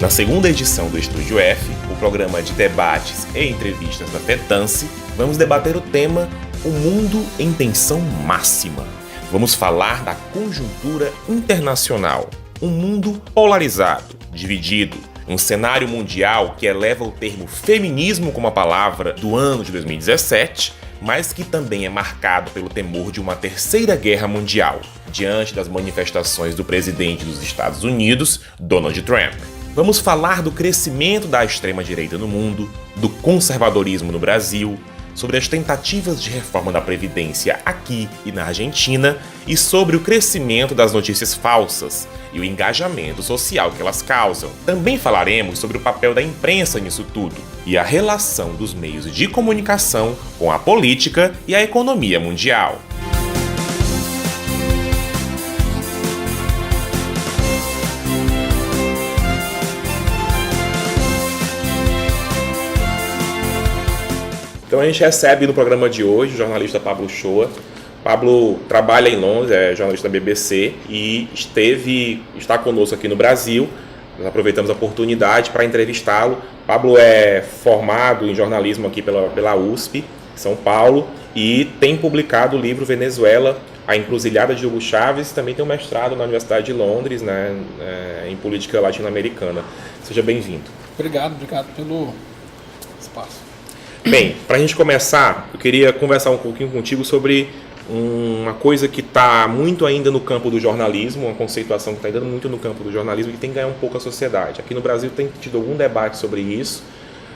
Na segunda edição do Estúdio F, o programa de debates e entrevistas da FETANCE, vamos debater o tema O Mundo em Tensão Máxima. Vamos falar da conjuntura internacional, um mundo polarizado, dividido, um cenário mundial que eleva o termo feminismo como a palavra do ano de 2017, mas que também é marcado pelo temor de uma terceira guerra mundial, diante das manifestações do presidente dos Estados Unidos, Donald Trump. Vamos falar do crescimento da extrema-direita no mundo, do conservadorismo no Brasil, sobre as tentativas de reforma da Previdência aqui e na Argentina e sobre o crescimento das notícias falsas e o engajamento social que elas causam. Também falaremos sobre o papel da imprensa nisso tudo e a relação dos meios de comunicação com a política e a economia mundial. Então a gente recebe no programa de hoje o jornalista Pablo Shoa. Pablo trabalha em Londres, é jornalista da BBC e está conosco aqui no Brasil. Nós aproveitamos a oportunidade para entrevistá-lo. Pablo é formado em jornalismo aqui pela USP, São Paulo, e tem publicado o livro Venezuela, A Encruzilhada de Hugo Chávez. Também tem um mestrado na Universidade de Londres, em política latino-americana. Seja bem-vindo. Obrigado pelo espaço. Bem, para a gente começar, eu queria conversar um pouquinho contigo sobre uma coisa que está muito ainda no campo do jornalismo, uma conceituação que está ainda muito no campo do jornalismo e que tem que ganhar um pouco a sociedade. Aqui no Brasil tem tido algum debate sobre isso,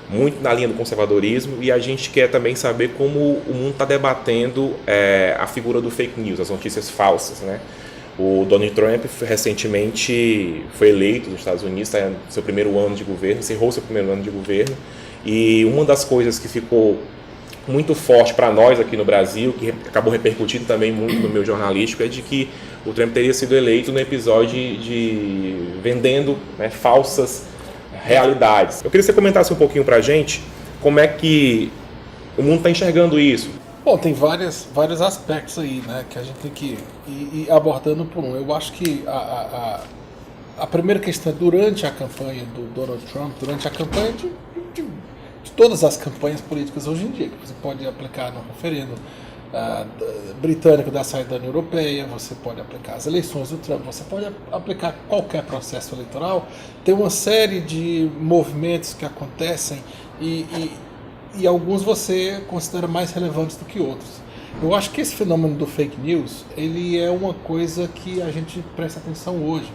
muito na linha do conservadorismo, e a gente quer também saber como o mundo está debatendo a figura do fake news, as notícias falsas, né? O Donald Trump recentemente foi eleito nos Estados Unidos, está no seu primeiro ano de governo, encerrou seu primeiro ano de governo. E uma das coisas que ficou muito forte para nós aqui no Brasil, que acabou repercutindo também muito no meio jornalístico, é de que o Trump teria sido eleito no episódio de vendendo falsas realidades. Eu queria que você comentasse um pouquinho para a gente como é que o mundo está enxergando isso. Bom, tem vários aspectos aí, né, que a gente tem que ir abordando por um. Eu acho que a primeira questão é durante a campanha do Donald Trump, durante a campanha de todas as campanhas políticas hoje em dia, que você pode aplicar no referendo britânico da saída da União Europeia, você pode aplicar as eleições do Trump, você pode aplicar qualquer processo eleitoral. Tem uma série de movimentos que acontecem e alguns você considera mais relevantes do que outros. Eu acho que esse fenômeno do fake news, ele é uma coisa que a gente presta atenção hoje.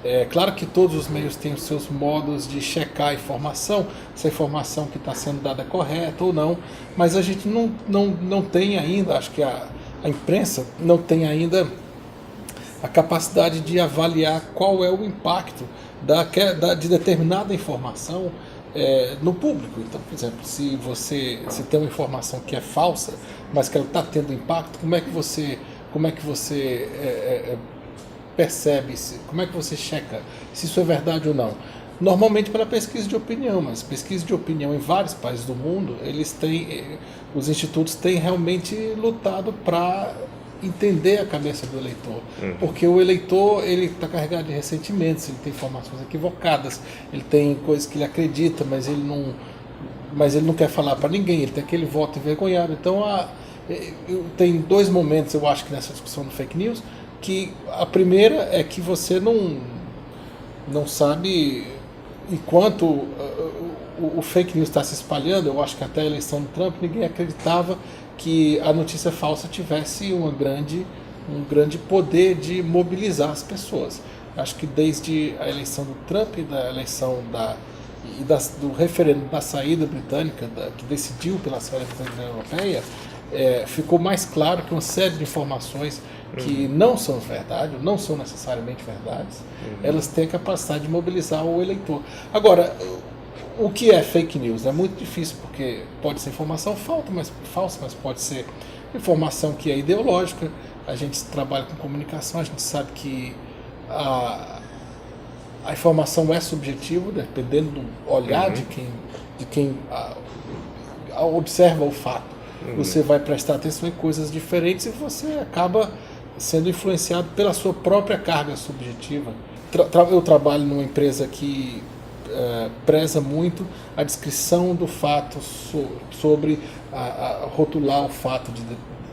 É claro que todos os meios têm os seus modos de checar a informação, se a informação que está sendo dada é correta ou não, mas a gente não tem ainda, acho que a imprensa não tem ainda a capacidade de avaliar qual é o impacto de determinada informação no público. Então, por exemplo, se tem uma informação que é falsa, mas que ela está tendo impacto, como é que você percebe-se, como é que você checa se isso é verdade ou não? Normalmente pela pesquisa de opinião, mas pesquisa de opinião em vários países do mundo, os institutos têm realmente lutado para entender a cabeça do eleitor, porque o eleitor ele está carregado de ressentimentos, ele tem informações equivocadas, ele tem coisas que ele acredita, mas ele não quer falar para ninguém, ele tem aquele voto envergonhado. Então tem dois momentos, eu acho, que nessa discussão do fake news, que a primeira é que você não sabe enquanto o fake news está se espalhando. Eu acho que até a eleição do Trump ninguém acreditava que a notícia falsa tivesse um grande poder de mobilizar as pessoas. Acho que desde a eleição do Trump e da eleição do referendo da saída britânica, que decidiu pela saída da União Europeia, ficou mais claro que uma série de informações que não são verdade, não são necessariamente verdades, elas têm a capacidade de mobilizar o eleitor. Agora, o que é fake news? É muito difícil, porque pode ser informação falsa, mas pode ser informação que é ideológica. A gente trabalha com comunicação, a gente sabe que a informação é subjetiva, dependendo do olhar de quem observa o fato. Você vai prestar atenção em coisas diferentes e você acaba sendo influenciado pela sua própria carga subjetiva. Eu trabalho numa empresa que preza muito a descrição do fato sobre rotular o fato de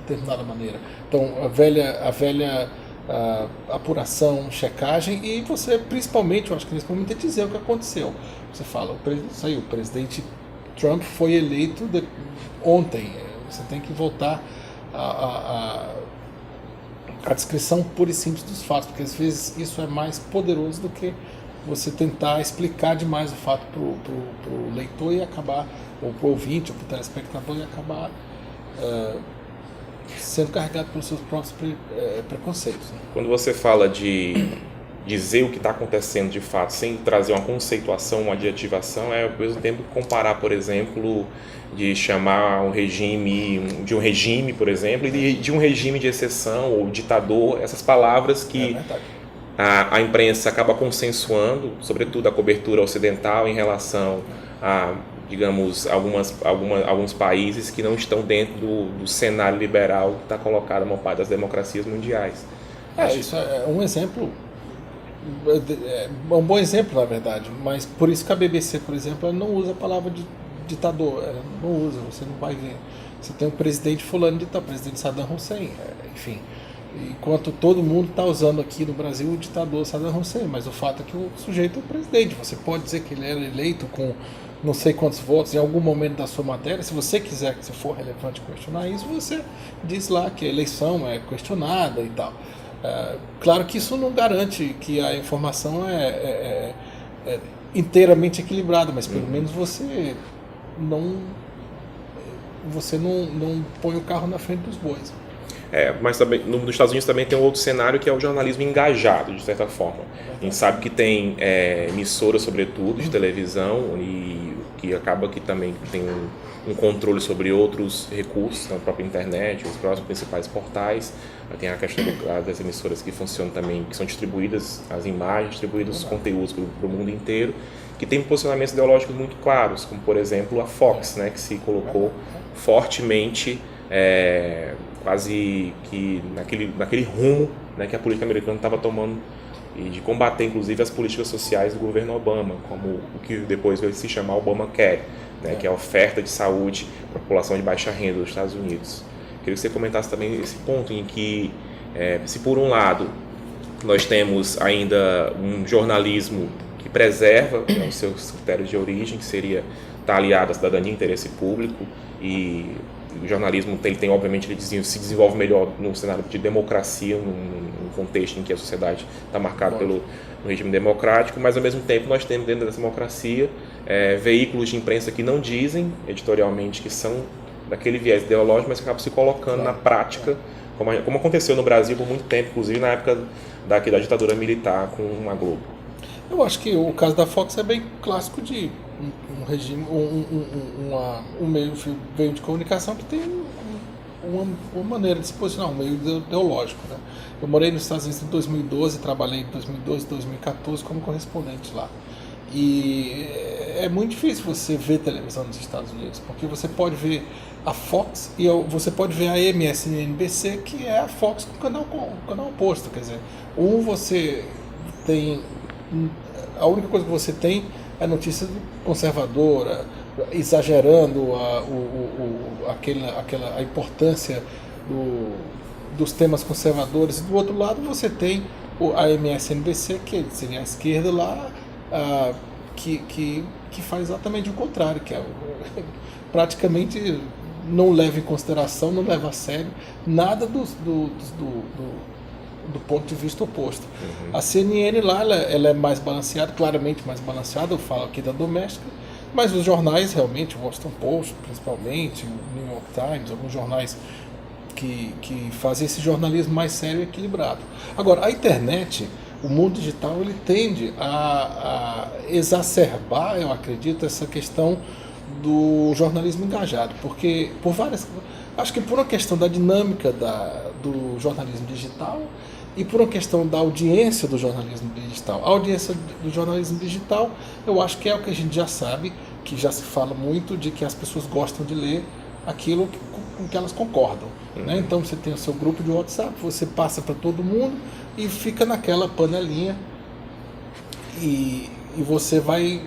determinada maneira. Então, a velha apuração, checagem, e você, principalmente, eu acho que nesse momento é dizer o que aconteceu. Você fala, o presidente Trump foi eleito ontem. Você tem que voltar a descrição pura e simples dos fatos, porque às vezes isso é mais poderoso do que você tentar explicar demais o fato para o leitor e acabar, ou para o ouvinte, ou para o telespectador, e acabar sendo carregado pelos seus próprios preconceitos. Né? Quando você fala de dizer o que está acontecendo de fato, sem trazer uma conceituação, uma adjetivação, é ao mesmo tempo comparar, por exemplo, de chamar um regime, por exemplo, e de um regime de exceção ou ditador, essas palavras que a imprensa acaba consensuando, sobretudo a cobertura ocidental, em relação a, digamos, alguns países que não estão dentro do cenário liberal que está colocado a maior parte das democracias mundiais. Isso é um exemplo, é um bom exemplo, na verdade, mas por isso que a BBC, por exemplo, ela não usa a palavra de ditador, ela não usa, você não vai ver. Você tem o presidente fulano de tal, presidente Saddam Hussein, enfim. Enquanto todo mundo está usando aqui no Brasil o ditador Saddam Hussein, mas o fato é que o sujeito é o presidente. Você pode dizer que ele era eleito com não sei quantos votos em algum momento da sua matéria. Se você quiser, se for relevante questionar isso, você diz lá que a eleição é questionada e tal. Claro que isso não garante que a informação é inteiramente equilibrada, mas pelo menos você não põe o carro na frente dos bois. Mas também nos Estados Unidos também tem um outro cenário, que é o jornalismo engajado, de certa forma. A gente sabe que tem emissoras, sobretudo, de televisão, e que acaba que também tem um controle sobre outros recursos, na própria internet, os próprios principais portais. Tem a questão das emissoras que funcionam também, que são distribuídas as imagens, distribuídos os conteúdos para o mundo inteiro, que tem posicionamentos ideológicos muito claros, como, por exemplo, a Fox, né, que se colocou fortemente, quase que naquele rumo, né, que a política americana estava tomando, e de combater, inclusive, as políticas sociais do governo Obama, como o que depois veio se chamar Obamacare, né, que é a oferta de saúde para a população de baixa renda dos Estados Unidos. Queria que você comentasse também esse ponto em que, se por um lado nós temos ainda um jornalismo que preserva, né, os seus critérios de origem, que seria estar aliado à cidadania e interesse público, e o jornalismo obviamente ele se desenvolve melhor num cenário de democracia, num contexto em que a sociedade está marcada pelo regime democrático, mas ao mesmo tempo nós temos dentro dessa democracia veículos de imprensa que não dizem editorialmente que são daquele viés ideológico, mas que acabam se colocando na prática, como aconteceu no Brasil por muito tempo, inclusive na época da ditadura militar com a Globo. Eu acho que o caso da Fox é bem clássico de um regime, um meio de comunicação que tem uma maneira de se posicionar, um meio ideológico. Né? Eu morei nos Estados Unidos em 2012, trabalhei em 2012 e 2014 como correspondente lá. E é muito difícil você ver televisão nos Estados Unidos, porque você pode ver a Fox e você pode ver a MSNBC, que é a Fox com o canal oposto. Quer dizer, você tem... A única coisa que você tem é notícia conservadora, exagerando a importância dos temas conservadores. E do outro lado você tem a MSNBC, que seria a esquerda lá, que faz exatamente o contrário, que praticamente não leva em consideração, não leva a sério nada do ponto de vista oposto. A CNN lá, ela é mais balanceada, claramente mais balanceada, eu falo aqui da doméstica, mas os jornais realmente, o Washington Post principalmente, o New York Times, alguns jornais que fazem esse jornalismo mais sério e equilibrado. Agora, a internet, o mundo digital, ele tende a exacerbar, eu acredito, essa questão do jornalismo engajado, porque acho que por uma questão da dinâmica do jornalismo digital e por uma questão da audiência do jornalismo digital. A audiência do jornalismo digital, eu acho que é o que a gente já sabe, que já se fala muito de que as pessoas gostam de ler aquilo com que elas concordam. Né? Então você tem o seu grupo de WhatsApp, você passa para todo mundo e fica naquela panelinha e você vai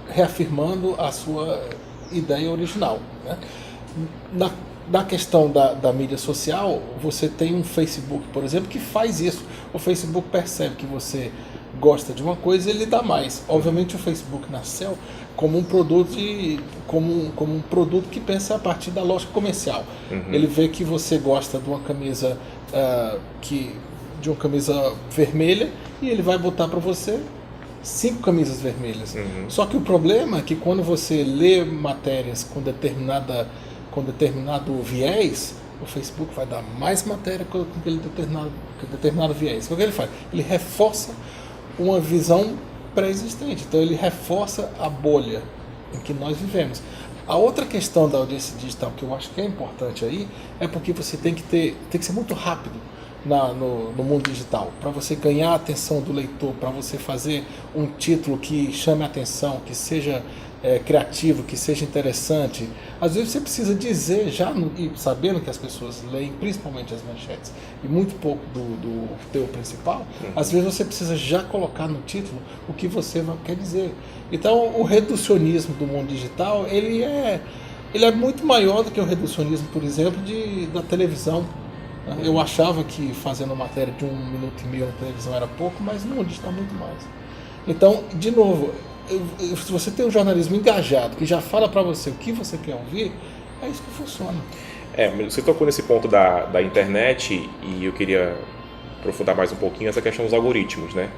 reafirmando a sua ideia original, né? Na questão da mídia social, você tem um Facebook, por exemplo, que faz isso. O Facebook percebe que você gosta de uma coisa e ele dá mais. Obviamente o Facebook nasceu como um produto como um produto que pensa a partir da lógica comercial. Ele vê que você gosta de uma camisa de uma camisa vermelha e ele vai botar para você 5 camisas vermelhas. Só que o problema é que quando você lê matérias com determinado viés, o Facebook vai dar mais matéria com aquele determinado viés. O que ele faz? Ele reforça uma visão pré-existente. Então ele reforça a bolha em que nós vivemos. A outra questão da audiência digital que eu acho que é importante aí é porque você tem que ser muito rápido no mundo digital, para você ganhar a atenção do leitor, para você fazer um título que chame a atenção, que seja criativo, que seja interessante. Às vezes você precisa dizer e sabendo que as pessoas leem principalmente as manchetes e muito pouco do teu principal, às vezes você precisa já colocar no título o que você quer dizer. Então o reducionismo do mundo digital ele é muito maior do que o reducionismo, por exemplo, da televisão. Eu achava que fazendo matéria de 1 minuto e meio na televisão era pouco, mas no mundo digital muito mais. Então, de novo, se você tem um jornalismo engajado, que já fala para você o que você quer ouvir, é isso que funciona. Você tocou nesse ponto da internet e eu queria aprofundar mais um pouquinho essa questão dos algoritmos, né?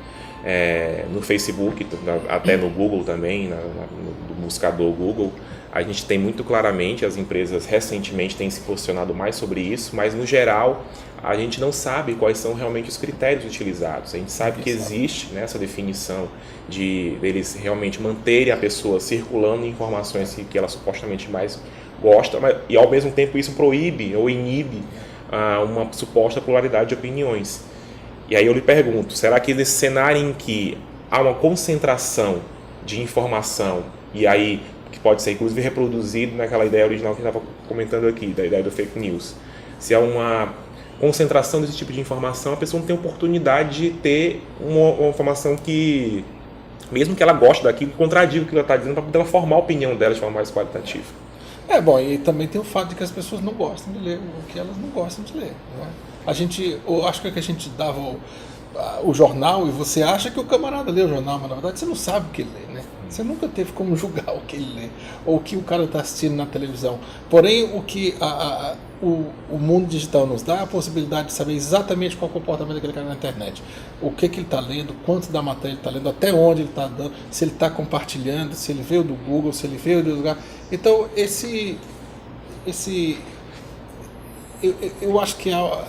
No Facebook, até no Google também, no buscador Google, a gente tem muito claramente, as empresas recentemente têm se posicionado mais sobre isso, mas no geral a gente não sabe quais são realmente os critérios utilizados. A gente sabe que existe, né, essa definição de eles realmente manterem a pessoa circulando informações que ela supostamente mais gosta, e ao mesmo tempo isso proíbe ou inibe uma suposta pluralidade de opiniões. E aí eu lhe pergunto, será que nesse cenário em que há uma concentração de informação, e aí que pode ser inclusive reproduzido naquela ideia original que eu estava comentando aqui, da ideia do fake news, se há uma concentração desse tipo de informação, a pessoa não tem oportunidade de ter uma informação que, mesmo que ela goste daquilo, contradiga o que ela está dizendo, para poder ela formar a opinião dela de forma mais qualitativa. Bom, e também tem o fato de que as pessoas não gostam de ler o que elas não gostam de ler, né? Eu acho que a gente dava o jornal e você acha que o camarada lê o jornal, mas na verdade você não sabe o que ele lê, né? Você nunca teve como julgar o que ele lê ou o que o cara está assistindo na televisão. Porém, o que o mundo digital nos dá é a possibilidade de saber exatamente qual é o comportamento daquele cara na internet. O que ele está lendo, quanto da matéria ele está lendo, até onde ele está dando, se ele está compartilhando, se ele veio do Google, se ele veio de outro lugar. Então, eu acho que a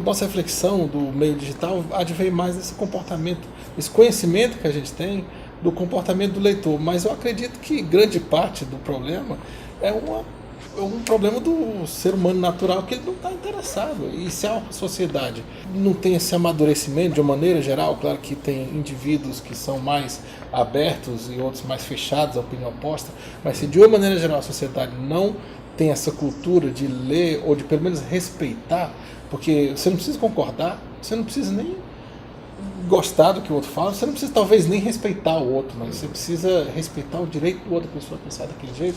nossa reflexão do meio digital advém mais desse comportamento, esse conhecimento que a gente tem do comportamento do leitor, mas eu acredito que grande parte do problema é um problema do ser humano natural, que ele não está interessado. E se a sociedade não tem esse amadurecimento de uma maneira geral, claro que tem indivíduos que são mais abertos e outros mais fechados à opinião oposta, mas se de uma maneira geral a sociedade não tem essa cultura de ler ou de pelo menos respeitar, porque você não precisa concordar, você não precisa nem gostar do que o outro fala, você não precisa talvez nem respeitar o outro, mas você precisa respeitar o direito do outro pessoa a pensar daquele jeito,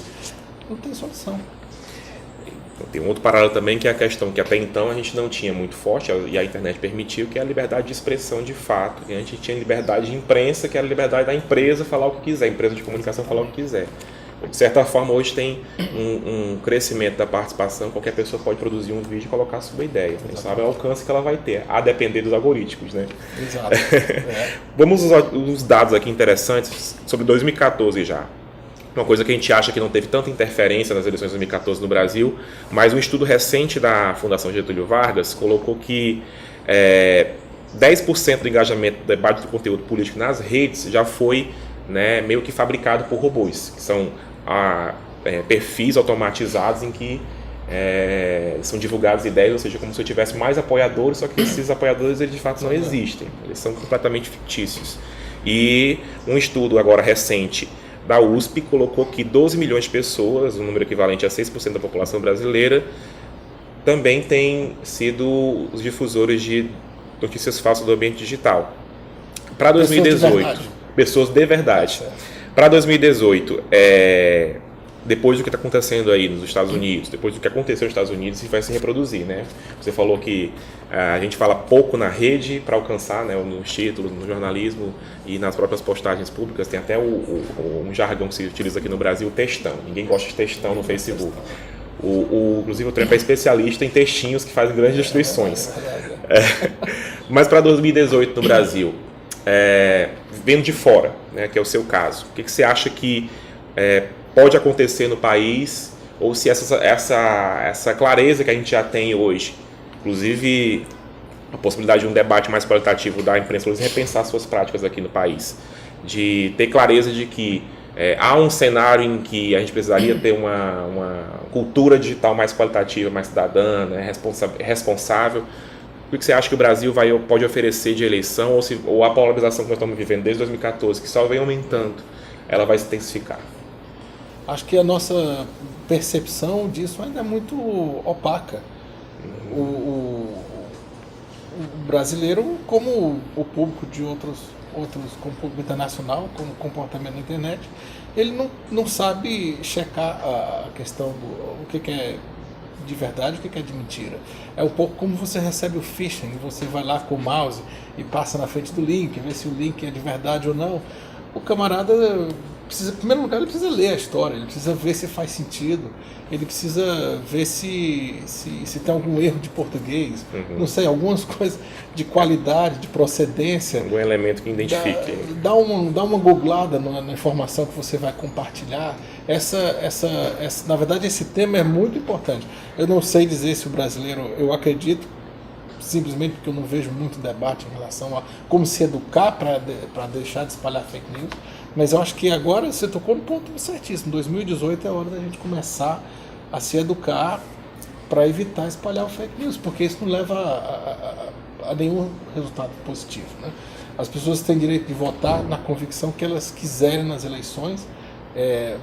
não tem solução. Então, tem um outro paralelo também, que é a questão que até então a gente não tinha muito forte, e a internet permitiu, que é a liberdade de expressão de fato. E a gente tinha liberdade de imprensa, que era a liberdade da empresa falar o que quiser, a empresa de comunicação falar o que quiser. De certa forma, hoje tem um crescimento da participação, qualquer pessoa pode produzir um vídeo e colocar a sua ideia. Não sabe o alcance que ela vai ter, a depender dos algoritmos, né? Exato. Vamos usar uns dados aqui interessantes sobre 2014 já. Uma coisa que a gente acha que não teve tanta interferência nas eleições de 2014 no Brasil, mas um estudo recente da Fundação Getúlio Vargas colocou que 10% do engajamento do debate do conteúdo político nas redes já foi, né, meio que fabricado por robôs, que são perfis automatizados em que são divulgadas ideias, ou seja, como se eu tivesse mais apoiadores, só que esses apoiadores eles de fato não existem, eles são completamente fictícios. E um estudo agora recente da USP colocou que 12 milhões de pessoas, um número equivalente a 6% da população brasileira, também têm sido os difusores de notícias falsas do ambiente digital. Para 2018, pessoas de verdade. Para 2018, depois do que está acontecendo aí nos Estados Unidos, depois do que aconteceu nos Estados Unidos, isso vai se reproduzir, né? Você falou que a gente fala pouco na rede para alcançar, né, nos títulos, no jornalismo e nas próprias postagens públicas. Tem até um jargão que se utiliza aqui no Brasil, textão. Ninguém gosta de textão no Facebook. Inclusive o Trump é especialista em textinhos que fazem grandes destruições. Mas para 2018 no Brasil, vendo de fora, né, que é o seu caso, o que você acha que pode acontecer no país, ou se essa clareza que a gente já tem hoje, inclusive a possibilidade de um debate mais qualitativo da imprensa, repensar suas práticas aqui no país, de ter clareza de que há um cenário em que a gente precisaria ter uma cultura digital mais qualitativa, mais cidadã, né, responsável. O que você acha que o Brasil pode oferecer de eleição, ou a polarização que nós estamos vivendo desde 2014, que só vem aumentando, ela vai se intensificar? Acho que a nossa percepção disso ainda é muito opaca. O brasileiro, como o público de outros como público internacional, como comportamento na internet, ele não sabe checar a questão do o que é de verdade e o que é de mentira. É um pouco como você recebe o phishing, você vai lá com o mouse e passa na frente do link, vê se o link é de verdade ou não. O camarada precisa, em primeiro lugar, ele precisa ler a história, ele precisa ver se faz sentido, ele precisa ver se tem algum erro de português, não sei, algumas coisas de qualidade, de procedência. Algum elemento que identifique. Dá uma googlada na informação que você vai compartilhar. Na verdade, esse tema é muito importante. Eu não sei dizer se o brasileiro, eu acredito, simplesmente porque eu não vejo muito debate em relação a como se educar para deixar de espalhar fake news, mas eu acho que agora você tocou no ponto certíssimo. 2018 é a hora da gente começar a se educar para evitar espalhar o fake news, porque isso não leva a nenhum resultado positivo, né? As pessoas têm direito de votar na convicção que elas quiserem nas eleições,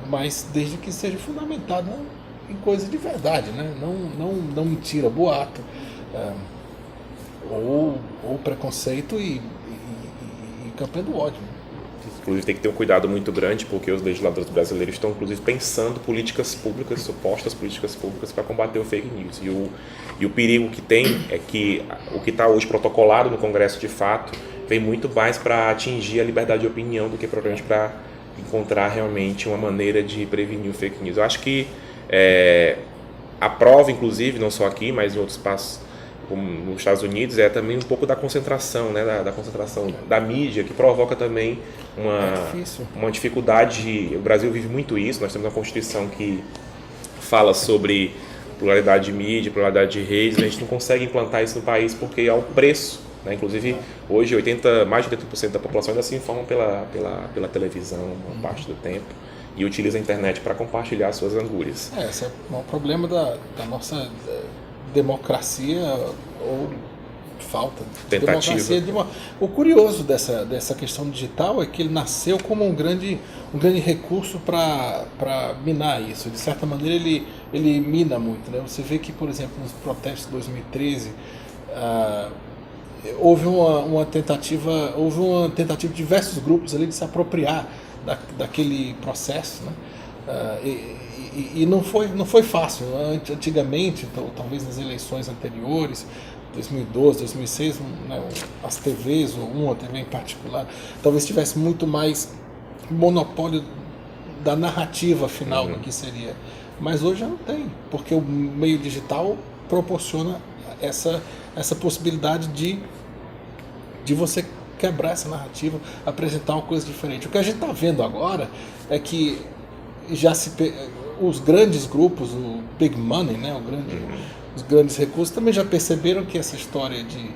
mas desde que seja fundamentado em coisa de verdade, né? Não mentira, boato, ou preconceito e campanha do ódio. Inclusive tem que ter um cuidado muito grande, porque os legisladores brasileiros estão inclusive pensando políticas públicas, supostas políticas públicas para combater o fake news. E o perigo que tem é que o que está hoje protocolado no Congresso de fato vem muito mais para atingir a liberdade de opinião do que propriamente para encontrar realmente uma maneira de prevenir o fake news. Eu acho que a prova, inclusive, não só aqui, mas em outros espaços como nos Estados Unidos, é também um pouco da concentração, né, da concentração da mídia, que provoca também uma dificuldade. O Brasil vive muito isso. Nós temos uma Constituição que fala sobre pluralidade de mídia, pluralidade de redes, mas a gente não consegue implantar isso no país porque é o preço, né? Inclusive, hoje mais de 80% da população ainda se informa pela televisão, uma parte do tempo, e utiliza a internet para compartilhar suas angúrias. Esse é um problema da nossa democracia, ou falta de democracia. O curioso dessa questão digital é que ele nasceu como um grande recurso para minar isso. De certa maneira, ele mina muito, né? Você vê que, por exemplo, nos protestos de 2013, houve uma tentativa de diversos grupos ali de se apropriar daquele processo, né? E não foi fácil. Antigamente, talvez nas eleições anteriores, 2012, 2006, né, as TVs, ou uma TV em particular, talvez tivesse muito mais monopólio da narrativa final do que seria. Mas hoje já não tem, porque o meio digital proporciona essa possibilidade de você quebrar essa narrativa, apresentar uma coisa diferente. O que a gente está vendo agora é que os grandes grupos, o big money, né, os grandes recursos, também já perceberam que essa história de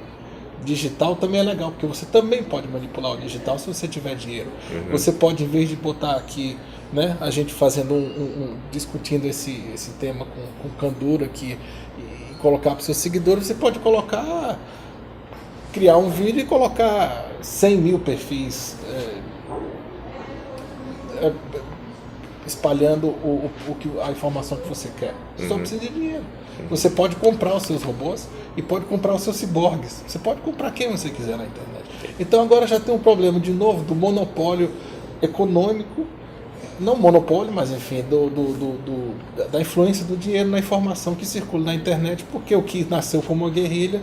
digital também é legal, porque você também pode manipular o digital se você tiver dinheiro. Você pode, em vez de botar aqui, né, a gente fazendo discutindo esse tema com candura aqui, e colocar para os seus seguidores, você pode criar um vídeo e colocar 100 mil perfis espalhando a informação que você quer. Você só precisa de dinheiro. Você pode comprar os seus robôs e pode comprar os seus ciborgues. Você pode comprar quem você quiser na internet. Então agora já tem um problema, de novo, do monopólio econômico não monopólio, mas enfim, da influência do dinheiro na informação que circula na internet, porque o que nasceu como uma guerrilha,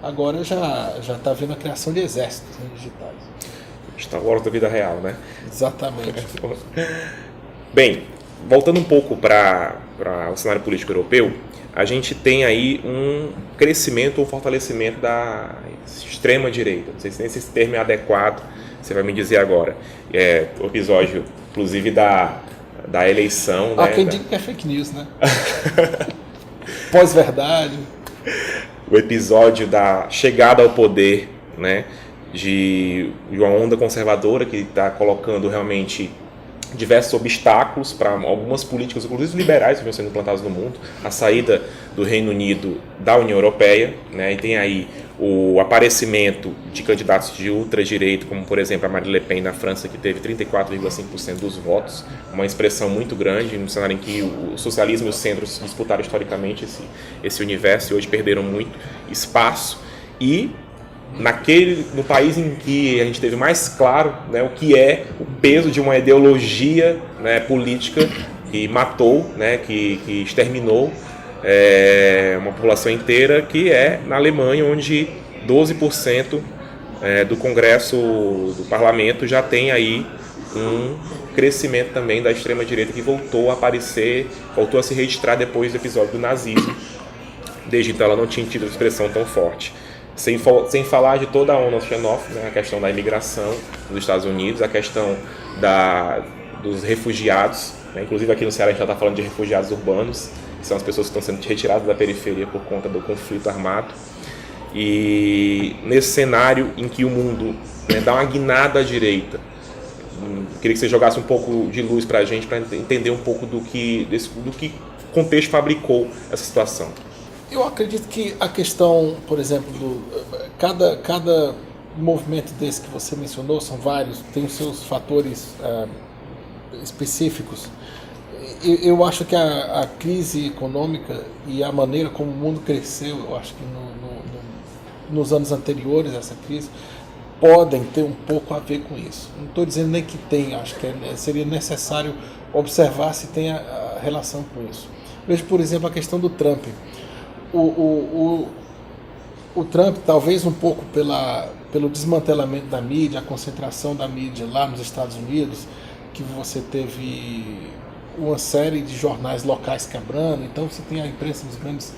agora já está vendo a criação de exércitos digitais. Star Wars da vida real, né? Exatamente. Bem, voltando um pouco para o cenário político europeu, a gente tem aí um crescimento ou fortalecimento da extrema-direita. Não sei se esse termo é adequado, você vai me dizer agora. O episódio, inclusive, da eleição... Há quem diga que é fake news, né? Pós-verdade. O episódio da chegada ao poder, né, de uma onda conservadora que está colocando realmente diversos obstáculos para algumas políticas, inclusive liberais, que vão sendo implantadas no mundo, a saída do Reino Unido da União Europeia, né, e tem aí o aparecimento de candidatos de ultradireita, como por exemplo a Marine Le Pen na França, que teve 34,5% dos votos, uma expressão muito grande, num cenário em que o socialismo e os centros disputaram historicamente esse universo e hoje perderam muito espaço. E no país em que a gente teve mais claro, né, o que é o peso de uma ideologia, né, política que matou, né, que exterminou uma população inteira, que é na Alemanha, onde 12% do Congresso, do Parlamento, já tem aí um crescimento também da extrema-direita que voltou a aparecer, voltou a se registrar depois do episódio do nazismo. Desde então ela não tinha tido expressão tão forte. Sem falar de toda a onda xenófoba, né, a questão da imigração nos Estados Unidos, a questão dos refugiados, né, inclusive aqui no Ceará a gente já está falando de refugiados urbanos, que são as pessoas que estão sendo retiradas da periferia por conta do conflito armado. E nesse cenário em que o mundo, né, dá uma guinada à direita, queria que você jogasse um pouco de luz para a gente, para entender um pouco do que contexto fabricou essa situação. Eu acredito que a questão, por exemplo, cada movimento desse que você mencionou, são vários, tem os seus fatores específicos. Eu acho que a crise econômica e a maneira como o mundo cresceu, eu acho que nos anos anteriores a essa crise, podem ter um pouco a ver com isso. Não estou dizendo nem que tem, acho que seria necessário observar se tem a relação com isso. Veja, por exemplo, a questão do Trump. O Trump, talvez um pouco pelo desmantelamento da mídia, a concentração da mídia lá nos Estados Unidos, que você teve uma série de jornais locais quebrando, então você tem a imprensa nos grandes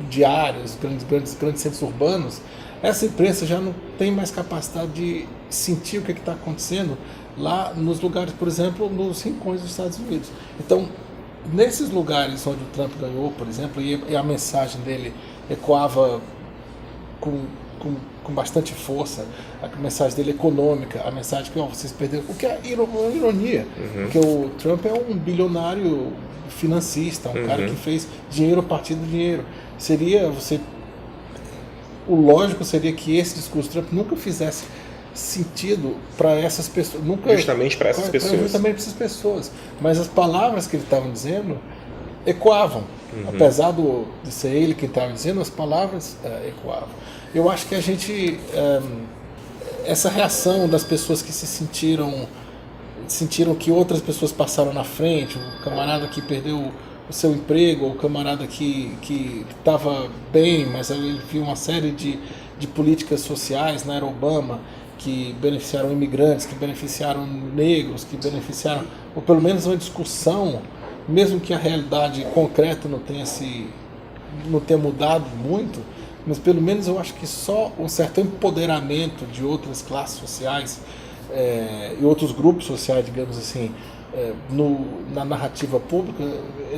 diários, grandes centros urbanos, essa imprensa já não tem mais capacidade de sentir o que está acontecendo lá nos lugares, por exemplo, nos rincões dos Estados Unidos. Então, nesses lugares onde o Trump ganhou, por exemplo, e a mensagem dele ecoava com bastante força, a mensagem dele econômica, a mensagem que vocês perderam, o que é uma ironia, porque o Trump é um bilionário financista, um cara que fez dinheiro a partir do dinheiro. O lógico seria que esse discurso do Trump nunca fizesse sentido para essas pessoas, justamente para essas pessoas. Justamente para essas pessoas. Mas as palavras que ele estava dizendo ecoavam. Apesar de ser ele quem estava dizendo, as palavras ecoavam. Eu acho que a gente... essa reação das pessoas que sentiram que outras pessoas passaram na frente, o camarada que perdeu o seu emprego, ou o camarada que estava bem, mas ele viu uma série de políticas sociais, né, era Obama, que beneficiaram imigrantes, que beneficiaram negros, que beneficiaram, ou pelo menos uma discussão, mesmo que a realidade concreta não tenha mudado muito, mas pelo menos eu acho que só um certo empoderamento de outras classes sociais e outros grupos sociais, digamos assim, na narrativa pública,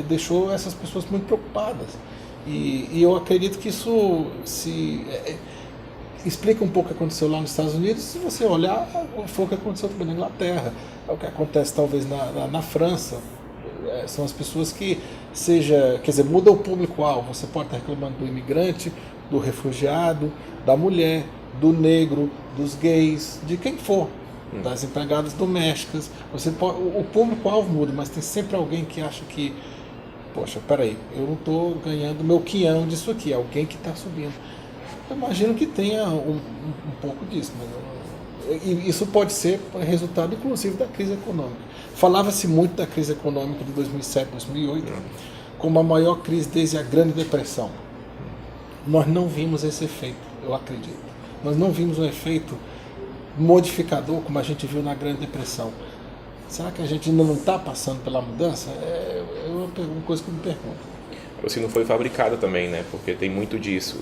deixou essas pessoas muito preocupadas. E eu acredito que isso explica um pouco o que aconteceu lá nos Estados Unidos. Se você olhar, foi o que aconteceu também na Inglaterra, é o que acontece talvez na França. São as pessoas que muda o público-alvo. Você pode estar reclamando do imigrante, do refugiado, da mulher, do negro, dos gays, de quem for, das empregadas domésticas. O público-alvo muda, mas tem sempre alguém que acha que, poxa, peraí, eu não estou ganhando meu quinhão disso aqui, é alguém que está subindo. Eu imagino que tenha um pouco disso, mas E isso pode ser resultado, inclusive, da crise econômica. Falava-se muito da crise econômica de 2007, 2008, como a maior crise desde a Grande Depressão. Nós não vimos esse efeito, eu acredito. Nós não vimos um efeito modificador como a gente viu na Grande Depressão. Será que a gente ainda não está passando pela mudança? É uma coisa que eu me pergunto. Assim, não foi fabricada também, né? Porque tem muito disso.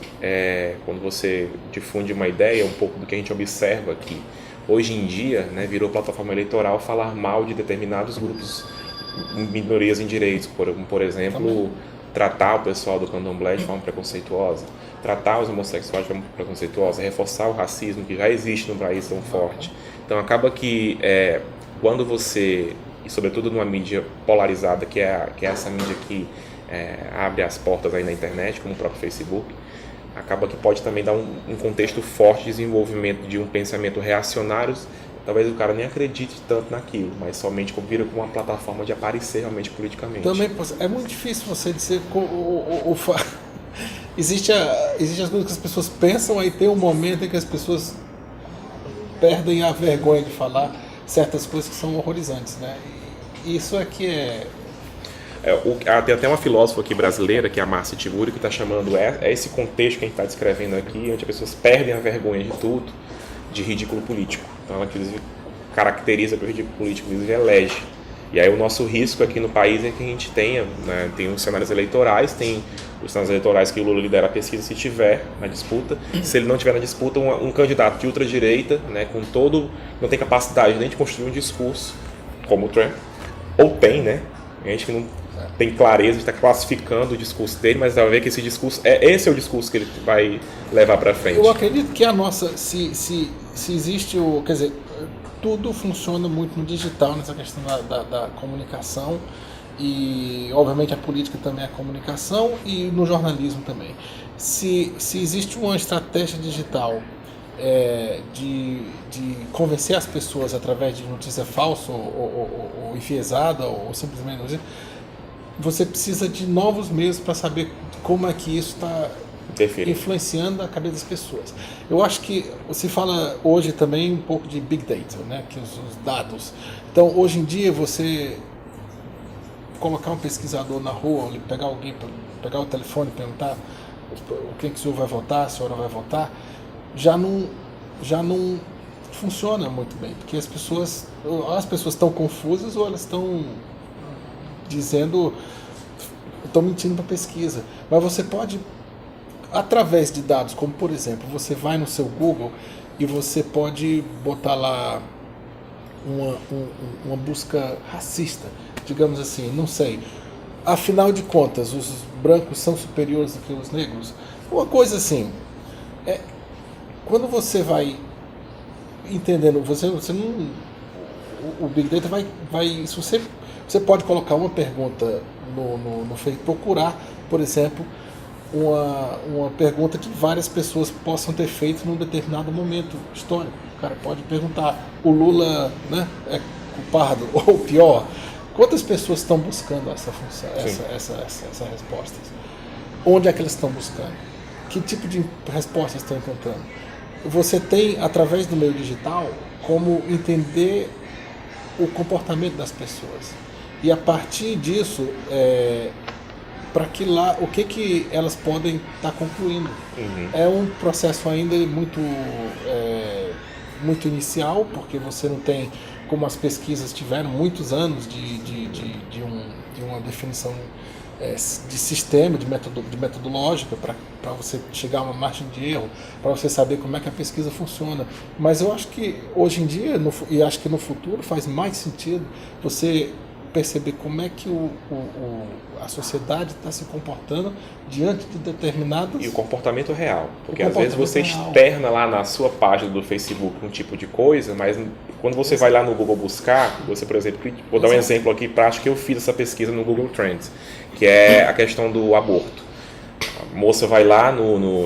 Quando você difunde uma ideia, um pouco do que a gente observa aqui. Hoje em dia, né, virou plataforma eleitoral falar mal de determinados grupos, minorias em direitos. Por exemplo, também tratar o pessoal do candomblé de forma preconceituosa, tratar os homossexuais de forma preconceituosa, reforçar o racismo que já existe no país tão forte. Então acaba que quando você, e sobretudo numa mídia polarizada, que é essa mídia que abre as portas aí na internet, como o próprio Facebook, acaba que pode também dar um contexto forte de desenvolvimento de um pensamento reacionário. Talvez o cara nem acredite tanto naquilo, mas somente vira como uma plataforma de aparecer realmente politicamente. Também é muito difícil você dizer existe as coisas que as pessoas pensam, aí tem um momento em que as pessoas perdem a vergonha de falar certas coisas que são horrorizantes, né? E isso aqui tem até uma filósofa aqui brasileira, que é a Márcia Tiburi, que está chamando esse contexto que a gente está descrevendo aqui, onde as pessoas perdem a vergonha de tudo, de ridículo político. Então ela caracteriza que o ridículo político elege. E aí o nosso risco aqui no país é que a gente tenha, né, tem os cenários eleitorais, tem os cenários eleitorais que o Lula lidera a pesquisa se tiver na disputa. Se ele não tiver na disputa, um candidato de ultradireita, né, não tem capacidade nem de construir um discurso como o Trump, ou tem, né? A gente que não tem clareza de estar classificando o discurso dele, mas vai ver que esse é o discurso que ele vai levar para frente. Eu acredito que a nossa, se existe quer dizer, tudo funciona muito no digital, nessa questão da comunicação, e obviamente a política também é comunicação, e no jornalismo também. Se existe uma estratégia digital de convencer as pessoas através de notícia falsa ou enviesada, ou simplesmente você precisa de novos meios para saber como é que isso está influenciando a cabeça das pessoas. Eu acho que se fala hoje também um pouco de Big Data, né? Que os dados. Então, hoje em dia, você colocar um pesquisador na rua, pegar alguém, pegar o telefone e perguntar o que o senhor vai votar, a senhora vai votar, já não funciona muito bem, porque as pessoas estão confusas ou elas estão estão mentindo para a pesquisa. Mas você pode, através de dados, como por exemplo, você vai no seu Google e você pode botar lá uma busca racista, digamos assim, não sei. Afinal de contas, os brancos são superiores do que os negros? Uma coisa assim. Quando você vai entendendo, você não, o Big Data vai se você pode colocar uma pergunta no Facebook, procurar, por exemplo, uma pergunta que várias pessoas possam ter feito num determinado momento histórico. O cara pode perguntar, o Lula, né, é culpado ou pior? Quantas pessoas estão buscando essa função, essas respostas? Onde é que elas estão buscando? Que tipo de respostas estão encontrando? Você tem, através do meio digital, como entender o comportamento das pessoas. E a partir disso, para o que elas podem estar concluindo. Uhum. É um processo ainda muito inicial, porque você não tem, como as pesquisas tiveram muitos anos de uma definição de sistema, de metodológica, para você chegar a uma margem de erro, para você saber como é que a pesquisa funciona. Mas eu acho que hoje em dia, e acho que no futuro, faz mais sentido você perceber como é que a sociedade está se comportando diante de determinados... E o comportamento real. Porque às vezes você externa lá na sua página do Facebook um tipo de coisa, mas quando você vai lá no Google buscar, você, por exemplo, vou dar um exemplo aqui prático, que eu fiz essa pesquisa no Google Trends, que é a questão do aborto. A moça vai lá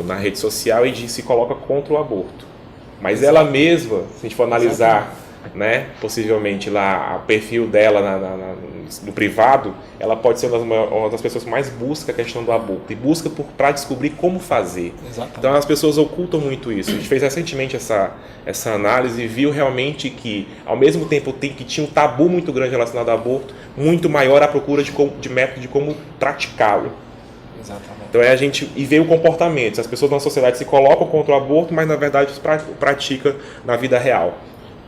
na rede social e se coloca contra o aborto. Mas ela mesma, se a gente for analisar né, possivelmente lá o perfil dela no privado, ela pode ser uma das pessoas que mais busca a questão do aborto e busca para descobrir como fazer. Exatamente. Então as pessoas ocultam muito isso. A gente fez recentemente essa análise e viu realmente que, ao mesmo tempo que tinha um tabu muito grande relacionado ao aborto, muito maior a procura de método de como praticá-lo. Exatamente. Então e vê o comportamento. As pessoas na sociedade se colocam contra o aborto, mas na verdade pratica na vida real.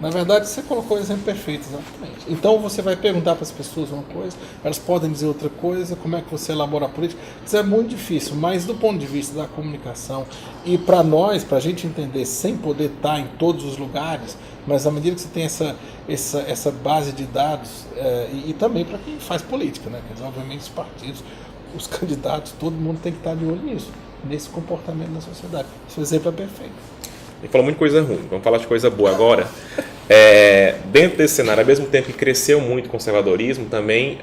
Na verdade, você colocou o exemplo perfeito, exatamente. Então você vai perguntar para as pessoas uma coisa, elas podem dizer outra coisa, como é que você elabora a política. Isso é muito difícil, mas do ponto de vista da comunicação, e para nós, para a gente entender, sem poder estar em todos os lugares, mas à medida que você tem essa base de dados, e também para quem faz política, né? Quer dizer, obviamente os partidos, os candidatos, todo mundo tem que estar de olho nisso, nesse comportamento da sociedade. Esse exemplo é perfeito. Ele falou muita coisa ruim, vamos falar de coisa boa agora. Dentro desse cenário, ao mesmo tempo que cresceu muito o conservadorismo, também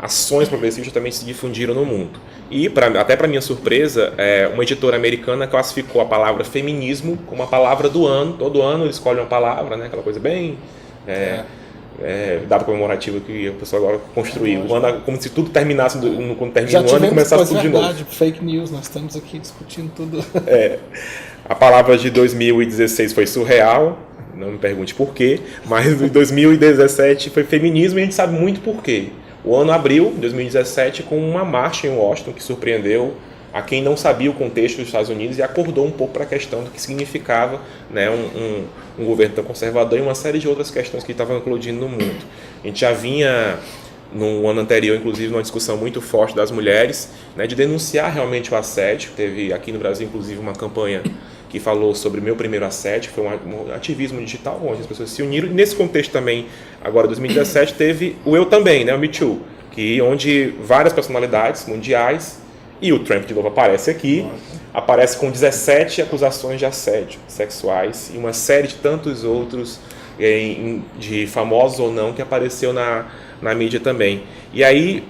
ações progressistas também se difundiram no mundo. E, até para minha surpresa, uma editora americana classificou a palavra feminismo como a palavra do ano. Todo ano eles escolhem uma palavra, né? Aquela coisa bem... data comemorativa que a pessoa agora construiu. Como se tudo terminasse quando termina o ano e começasse tudo de novo. Fake news, nós estamos aqui discutindo tudo. A palavra de 2016 foi surreal, não me pergunte por quê, mas em 2017 foi feminismo e a gente sabe muito por quê. O ano abriu, 2017, com uma marcha em Washington que surpreendeu a quem não sabia o contexto dos Estados Unidos e acordou um pouco para a questão do que significava, né, um governo tão conservador e uma série de outras questões que estavam eclodindo no mundo. A gente já vinha, no ano anterior, inclusive, uma discussão muito forte das mulheres, né, de denunciar realmente o assédio. Teve aqui no Brasil, inclusive, uma campanha que falou sobre Meu Primeiro Assédio, que foi um ativismo digital onde as pessoas se uniram. E nesse contexto também, agora 2017, teve o Eu Também, né, o Me Too, onde várias personalidades mundiais, e o Trump de novo aparece aqui, aparece com 17 acusações de assédio sexuais e uma série de tantos outros, de famosos ou não, que apareceu na mídia também. E aí,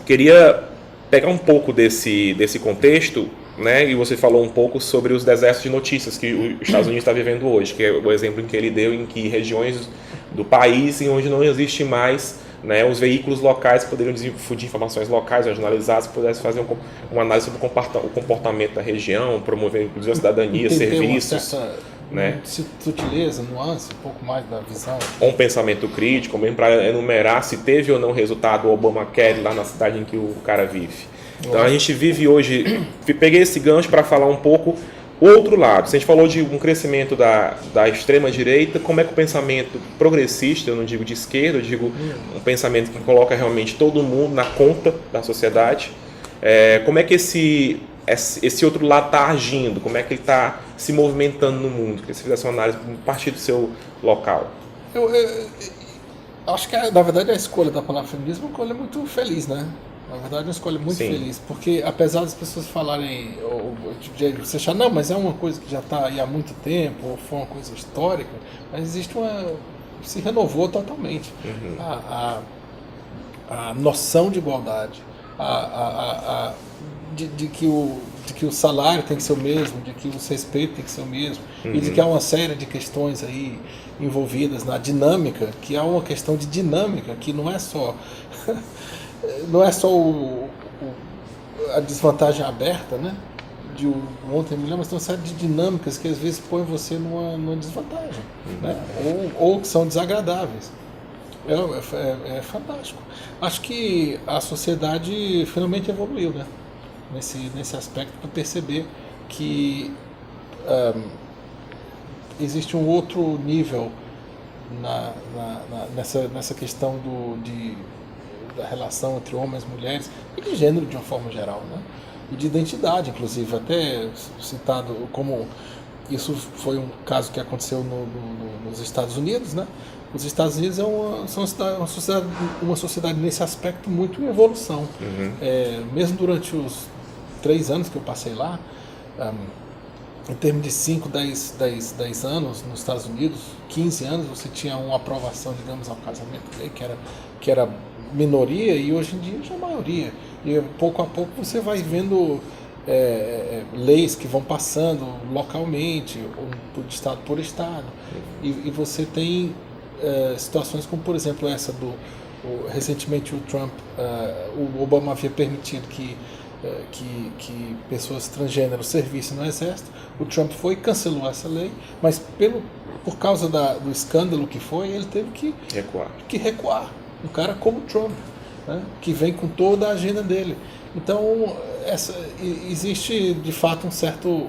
queria pegar um pouco desse contexto, né, e você falou um pouco sobre os desertos de notícias que os Estados Unidos está vivendo hoje, que é o exemplo em que ele deu em que regiões do país em onde não existe mais, né, os veículos locais que poderiam difundir informações locais, regionalizadas, que pudessem fazer uma análise sobre o comportamento da região, promover inclusive a cidadania, serviços, né, sutileza, nuance, um pouco mais da visão. Um pensamento crítico, mesmo para enumerar se teve ou não resultado o Obamacare lá na cidade em que o cara vive. Então a gente vive hoje, peguei esse gancho para falar um pouco o outro lado. Se a gente falou de um crescimento da extrema-direita, como é que o pensamento progressista, eu não digo de esquerda, eu digo um pensamento que coloca realmente todo mundo na conta da sociedade, como é que esse outro lado está agindo, como é que ele está se movimentando no mundo? Queria que você fizesse uma análise a partir do seu local. Eu acho que, na verdade, a escolha da palavra feminismo é uma escolha muito feliz, né? Na verdade, é uma escolha muito feliz, porque apesar das pessoas falarem, você achar, não, mas é uma coisa que já está aí há muito tempo, ou foi uma coisa histórica, mas existe se renovou totalmente. A noção de igualdade, de que o salário tem que ser o mesmo, de que o respeito tem que ser o mesmo, e de que há uma série de questões aí envolvidas na dinâmica, que há uma questão de dinâmica, que não é só... não é só a desvantagem aberta, né, de um ontem mulher, mas tem uma série de dinâmicas que às vezes põem você numa desvantagem, né, ou que são desagradáveis. É fantástico. Acho que a sociedade finalmente evoluiu, né, nesse aspecto, para perceber que existe um outro nível nessa questão da relação entre homens e mulheres, e de gênero de uma forma geral, né? E de identidade, inclusive, até citado como isso foi um caso que aconteceu nos Estados Unidos, né? Os Estados Unidos uma sociedade nesse aspecto muito em evolução. Mesmo durante os 3 anos que eu passei lá, em termos de 5, 10 anos nos Estados Unidos, 15 anos, você tinha uma aprovação, digamos, ao casamento gay, que era minoria, e hoje em dia já é maioria. E pouco a pouco você vai vendo leis que vão passando localmente, ou de estado por estado, e você tem situações como, por exemplo, essa recentemente o Trump, o Obama havia permitido que pessoas transgênero servissem no exército. O Trump foi e cancelou essa lei, mas por causa do escândalo que foi, ele teve que recuar. Um cara como o Trump, né, que vem com toda a agenda dele. Então, existe de fato um certo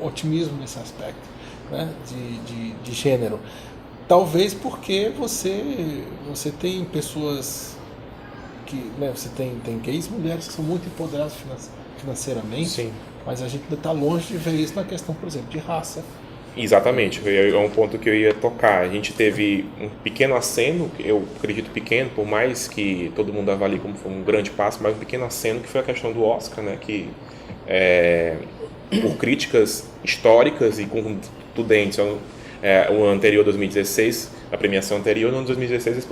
otimismo nesse aspecto, né, de gênero. Talvez porque você tem pessoas que, né, você tem gays, mulheres que são muito empoderadas financeiramente, sim, mas a gente ainda está longe de ver isso na questão, por exemplo, de raça. Exatamente, é um ponto que eu ia tocar. A gente teve um pequeno aceno, eu acredito pequeno, por mais que todo mundo avalie como foi um grande passo, mas um pequeno aceno que foi a questão do Oscar, né, que por críticas históricas e contundentes, o anterior, 2016, a premiação anterior, no 2016 eles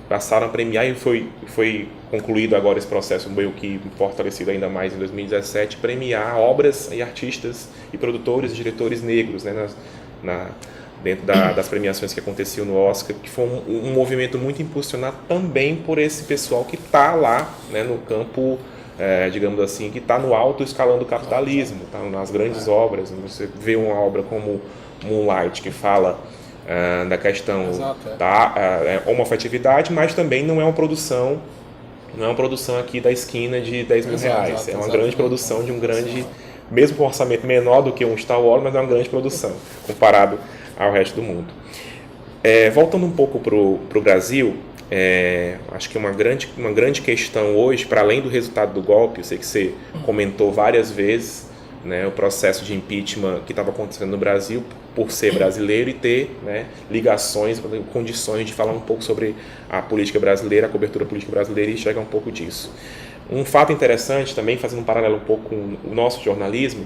passaram a premiar e foi concluído agora esse processo meio que fortalecido ainda mais em 2017, premiar obras e artistas e produtores e diretores negros, né, dentro das premiações que aconteciam no Oscar, que foi um movimento muito impulsionado também por esse pessoal que está lá, né, no campo, digamos assim, que está no alto escalão do capitalismo, tá nas grandes obras. Você vê uma obra como Moonlight, que fala da questão da homoafetividade, mas também não é uma produção aqui da esquina de 10 mil reais. É uma grande produção de um grande, mesmo com um orçamento menor do que um Star Wars, mas é uma grande produção comparado ao resto do mundo. Voltando um pouco para o Brasil, acho que uma grande questão hoje, para além do resultado do golpe, eu sei que você comentou várias vezes, né, o processo de impeachment que estava acontecendo no Brasil, por ser brasileiro e ter, né, ligações, condições de falar um pouco sobre a política brasileira, a cobertura política brasileira e enxergar um pouco disso. Um fato interessante também, fazendo um paralelo um pouco com o nosso jornalismo,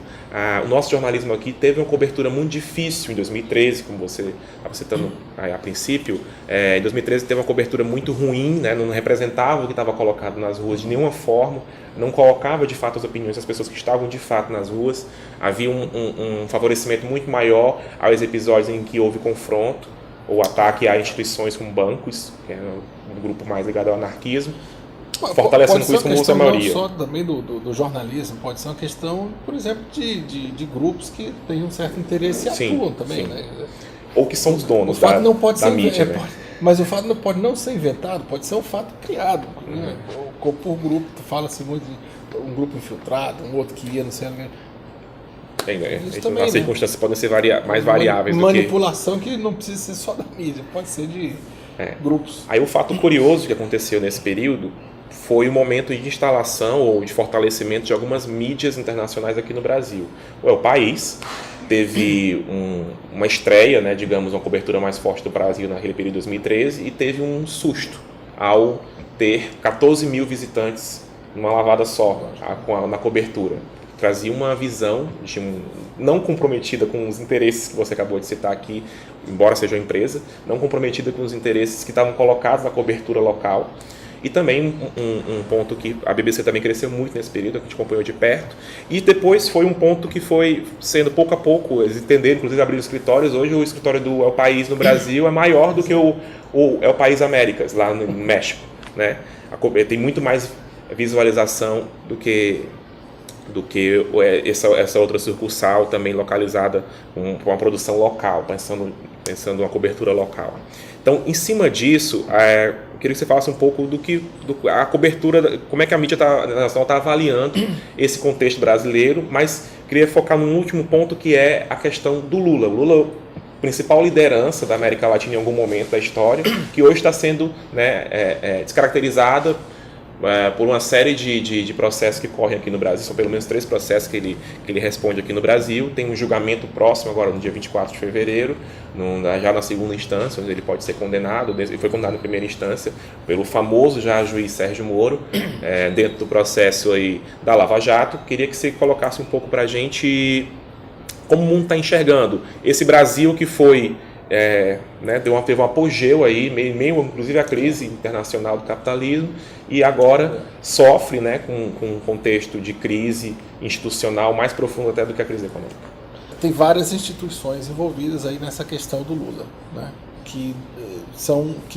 o nosso jornalismo aqui teve uma cobertura muito difícil em 2013, como você estava citando a princípio. Em 2013 teve uma cobertura muito ruim, né, não representava o que estava colocado nas ruas de nenhuma forma, não colocava de fato as opiniões das pessoas que estavam de fato nas ruas. Havia um favorecimento muito maior aos episódios em que houve confronto ou ataque a instituições como bancos, que é um grupo mais ligado ao anarquismo, fortalecendo com isso como a maioria. Não só também do jornalismo, pode ser uma questão, por exemplo, de grupos que têm um certo interesse e atuam também, né? Ou que são os donos da mídia, né? Mas o fato não pode não ser inventado, pode ser um fato criado, né? Ou por grupo, fala-se muito de um grupo infiltrado, um outro que ia, não sei. As circunstâncias podem ser mais variáveis do que... Manipulação que não precisa ser só da mídia, pode ser de grupos. Aí o fato curioso que aconteceu nesse período foi o momento de instalação ou de fortalecimento de algumas mídias internacionais aqui no Brasil. O País teve uma estreia, né, digamos, uma cobertura mais forte do Brasil naquele período de 2013 e teve um susto ao ter 14 mil visitantes numa lavada só na cobertura. Trazia uma visão não comprometida com os interesses que você acabou de citar aqui, embora seja uma empresa, não comprometida com os interesses que estavam colocados na cobertura local. E também um ponto que a BBC também cresceu muito nesse período, que a gente acompanhou de perto. E depois foi um ponto que foi sendo pouco a pouco, eles entenderam, inclusive abriram escritórios. Hoje o escritório do El País no Brasil é maior do que o El País Américas, lá no México, né? Tem muito mais visualização do que essa outra sucursal também localizada com uma produção local, pensando uma cobertura local. Então, em cima disso, eu queria que você falasse um pouco a cobertura, como é que a mídia nacional está avaliando esse contexto brasileiro, mas queria focar num último ponto, que é a questão do Lula. O Lula, principal liderança da América Latina em algum momento da história, que hoje está sendo, né, descaracterizada por uma série de processos que correm aqui no Brasil. São pelo menos 3 processos que ele responde aqui no Brasil. Tem um julgamento próximo agora, no dia 24 de fevereiro, já na segunda instância, onde ele pode ser condenado. Ele foi condenado em primeira instância pelo famoso já juiz Sérgio Moro, dentro do processo aí da Lava Jato. Queria que você colocasse um pouco para a gente como o mundo está enxergando esse Brasil que foi né, teve um apogeu aí, meio inclusive a crise internacional do capitalismo, e agora sofre, né, com um contexto de crise institucional mais profundo até do que a crise econômica. Tem várias instituições envolvidas aí nessa questão do Lula, né, que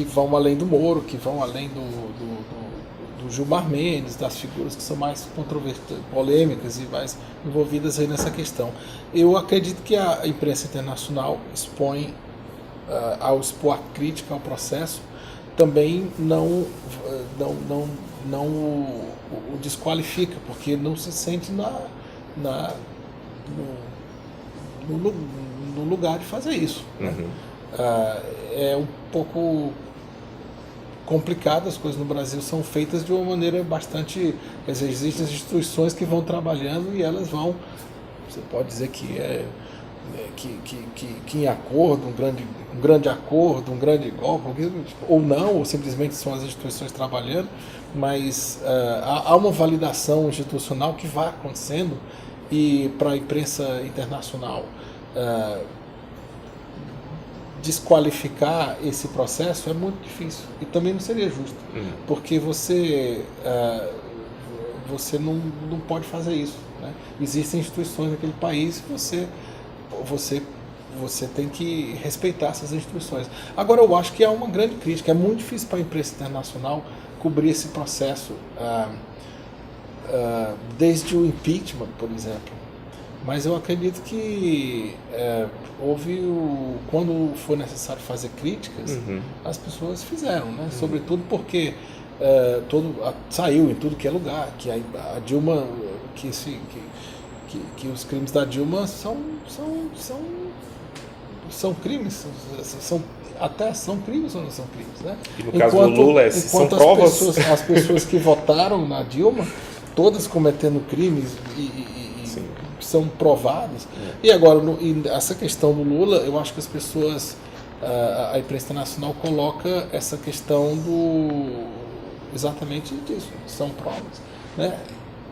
vão além do Moro, que vão além do Gilmar Mendes, das figuras que são mais polêmicas e mais envolvidas aí nessa questão. Eu acredito que a imprensa internacional expõe, ao expor a crítica ao processo, também não o desqualifica, porque não se sente no lugar de fazer isso. Né? É um pouco complicado, as coisas no Brasil são feitas de uma maneira bastante... Quer dizer, existem instituições que vão trabalhando e elas vão... Você pode dizer que em acordo, um grande acordo, um grande golpe, ou não, ou simplesmente são as instituições trabalhando, mas há uma validação institucional que vai acontecendo, e para a imprensa internacional desqualificar esse processo é muito difícil, e também não seria justo, porque você não pode fazer isso, né? Existem instituições naquele país que você tem que respeitar essas instituições. Agora, eu acho que há uma grande crítica. É muito difícil para a imprensa internacional cobrir esse processo, desde o impeachment, por exemplo. Mas eu acredito que quando foi necessário fazer críticas, as pessoas fizeram, né? Sobretudo porque saiu em tudo que é lugar, que a Dilma, que os crimes da Dilma são crimes, são crimes ou não são crimes, né? E no caso do Lula, são provas. As pessoas que votaram na Dilma, todas cometendo crimes e são provados. E agora, essa questão do Lula, eu acho que as pessoas, a imprensa internacional coloca essa questão exatamente disso, são provas, né?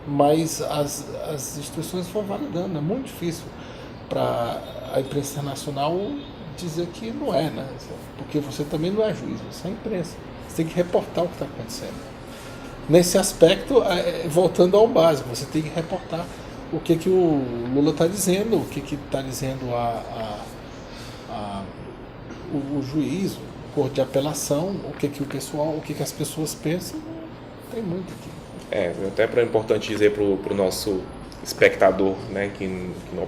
Mas as instituições foram validando. É muito difícil para a imprensa internacional dizer que não é, né? Porque você também não é juiz, você é imprensa. Você tem que reportar o que está acontecendo. Nesse aspecto, voltando ao básico, você tem que reportar o que o Lula está dizendo, o que está dizendo o juiz, o corte de apelação, o que as pessoas pensam. Tem muito aqui. Até é importante dizer para o nosso espectador, né, que não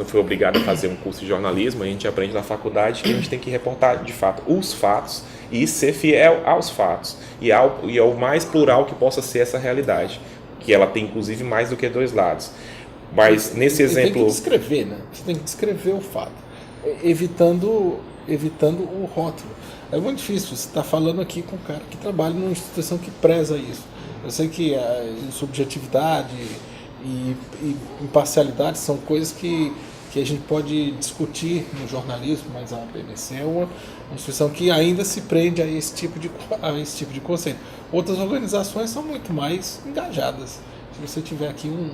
foi obrigado a fazer um curso de jornalismo. A gente aprende na faculdade que a gente tem que reportar de fato os fatos e ser fiel aos fatos e ao mais plural que possa ser essa realidade, que ela tem inclusive mais do que dois lados. Mas nesse exemplo... Tem que descrever, né? Você tem que descrever o fato, evitando o rótulo. É muito difícil, você está falando aqui com um cara que trabalha numa instituição que preza isso. Eu sei que a subjetividade e imparcialidade são coisas que a gente pode discutir no jornalismo, mas a BBC é uma instituição que ainda se prende a esse tipo de conceito. Outras organizações são muito mais engajadas. Se você tiver aqui um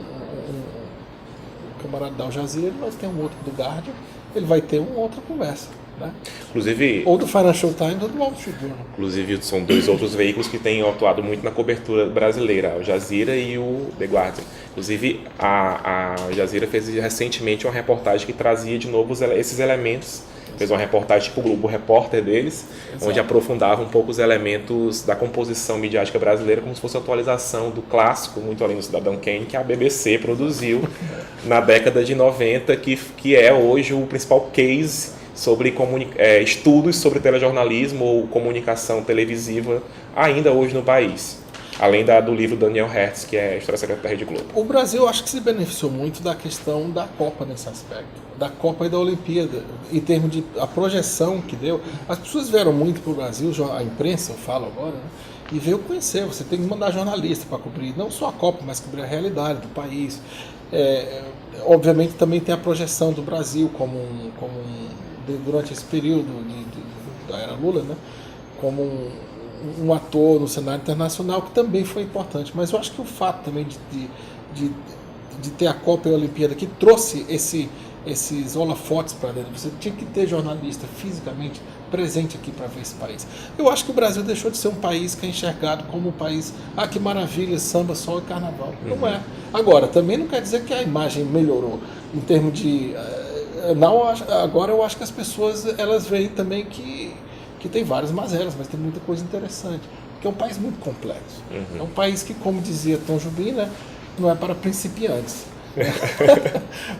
camarada da Al Jazeera, ele vai ter um outro do Guardian, ele vai ter uma outra conversa. Né? Inclusive, ou do Financial Times ou do Wall Street Journal. Inclusive, são dois outros veículos que têm atuado muito na cobertura brasileira, Al Jazeera e o The Guardian. Inclusive, a Al Jazeera fez recentemente uma reportagem que trazia de novo esses elementos. Fez uma reportagem tipo o Globo Repórter deles, Exato. Onde aprofundava um pouco os elementos da composição midiática brasileira, como se fosse a atualização do clássico, muito além do Cidadão Kane, que a BBC produziu na década de 90, que é hoje o principal case sobre estudos sobre telejornalismo ou comunicação televisiva ainda hoje no país. Além do livro Daniel Hertz, que é a História Secreta da Rede Globo. O Brasil, acho que se beneficiou muito da questão da Copa nesse aspecto. Da Copa e da Olimpíada, em termos de a projeção que deu. As pessoas vieram muito para o Brasil, a imprensa, eu falo agora, né, e veio conhecer. Você tem que mandar jornalista para cobrir, não só a Copa, mas cobrir a realidade do país. Obviamente também tem a projeção do Brasil durante esse período da era Lula, né, como um ator no cenário internacional, que também foi importante. Mas eu acho que o fato também de ter a Copa e a Olimpíada, que trouxe esses holofotes para dentro. Você tinha que ter jornalista fisicamente presente aqui para ver esse país. Eu acho que o Brasil deixou de ser um país que é enxergado como um país, que maravilha, samba, sol e carnaval. Não é. Agora, também não quer dizer que a imagem melhorou em termos de... Não, agora eu acho que as pessoas elas veem também que tem várias mazelas, mas tem muita coisa interessante. Porque é um país muito complexo. É um país que, como dizia Tom Jobim, né, não é para principiantes.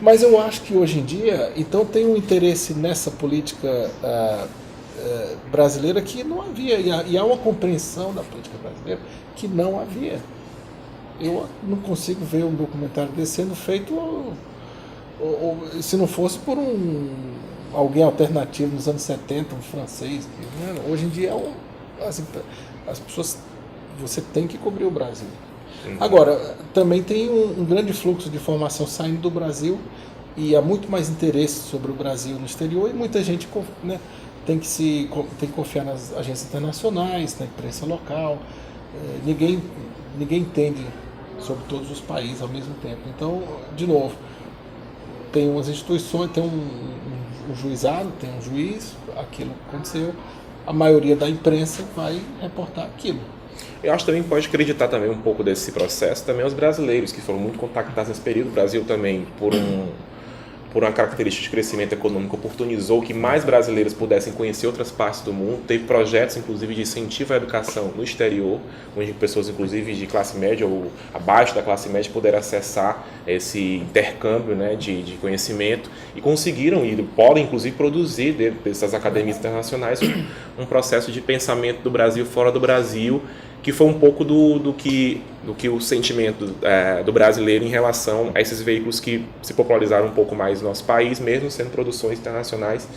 Mas eu acho que hoje em dia, então tem um interesse nessa política brasileira que não havia, e há uma compreensão da política brasileira que não havia. Eu não consigo ver um documentário desse sendo feito ou se não fosse por alguém alternativo nos anos 70, um francês. Hoje em dia assim, as pessoas, você tem que cobrir o Brasil. Agora, também tem um grande fluxo de informação saindo do Brasil e há muito mais interesse sobre o Brasil no exterior e muita gente, né, tem que confiar nas agências internacionais, na imprensa local. Ninguém entende sobre todos os países ao mesmo tempo. Então, de novo, tem umas instituições, tem um juizado, tem um juiz, aquilo aconteceu, a maioria da imprensa vai reportar aquilo. Eu acho que também pode acreditar também um pouco desse processo também os brasileiros, que foram muito contactados nesse período. O Brasil também, por uma característica de crescimento econômico, oportunizou que mais brasileiros pudessem conhecer outras partes do mundo. Teve projetos, inclusive, de incentivo à educação no exterior, onde pessoas, inclusive, de classe média ou abaixo da classe média puderam acessar esse intercâmbio, né, de conhecimento e conseguiram e podem, inclusive, produzir dentro dessas academias internacionais um processo de pensamento do Brasil fora do Brasil, que foi um pouco do que o sentimento do brasileiro em relação a esses veículos que se popularizaram um pouco mais no nosso país, mesmo sendo produções internacionais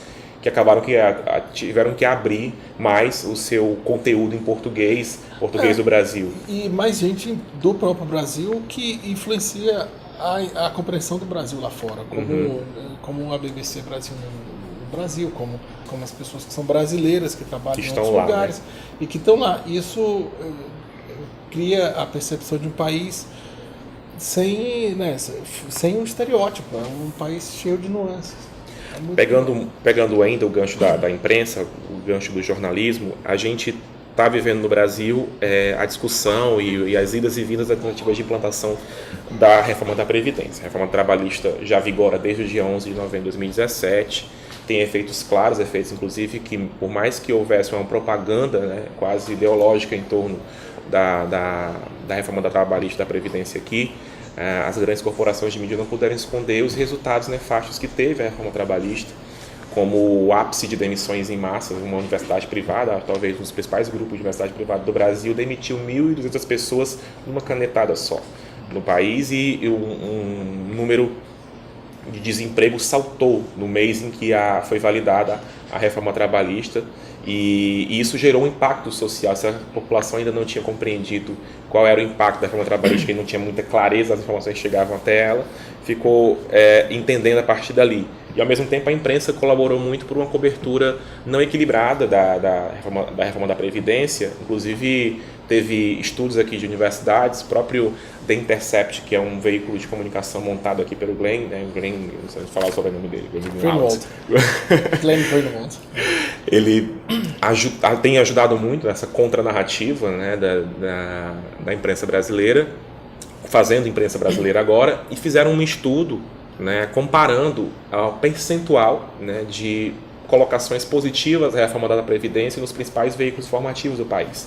que acabaram que tiveram que abrir mais o seu conteúdo em português do Brasil. E mais gente do próprio Brasil que influencia a compreensão do Brasil lá fora, como a BBC Brasil no Brasil, como as pessoas que são brasileiras, que trabalham em outros lugares, né? E que estão lá. Isso cria a percepção de um país sem um estereótipo, é um país cheio de nuances. Pegando ainda o gancho da imprensa, o gancho do jornalismo, a gente está vivendo no Brasil a discussão e as idas e vindas das tentativas de implantação da reforma da Previdência. A reforma trabalhista já vigora desde o dia 11 de novembro de 2017, tem efeitos claros, efeitos inclusive que, por mais que houvesse uma propaganda, né, quase ideológica em torno da reforma da trabalhista da Previdência aqui, as grandes corporações de mídia não puderam esconder os resultados nefastos que teve a reforma trabalhista, como o ápice de demissões em massa. Uma universidade privada, talvez um dos principais grupos de universidade privada do Brasil, demitiu 1.200 pessoas numa canetada só no país, e um número de desemprego saltou no mês em que foi validada a reforma trabalhista, e isso gerou um impacto social. Se a população ainda não tinha compreendido qual era o impacto da reforma trabalhista, que não tinha muita clareza, as informações que chegavam até ela, ficou entendendo a partir dali. E, ao mesmo tempo, a imprensa colaborou muito por uma cobertura não equilibrada da reforma da Previdência. Inclusive, teve estudos aqui de universidades, próprio The Intercept, que é um veículo de comunicação montado aqui pelo Glenn, né? Glenn, não sei falar sobre o nome dele, Glenn Greenwald. Ele tem ajudado muito nessa contranarrativa, né, da imprensa brasileira, fazendo imprensa brasileira agora, e fizeram um estudo, né, comparando o percentual, né, de colocações positivas da reforma da Previdência nos principais veículos informativos do país.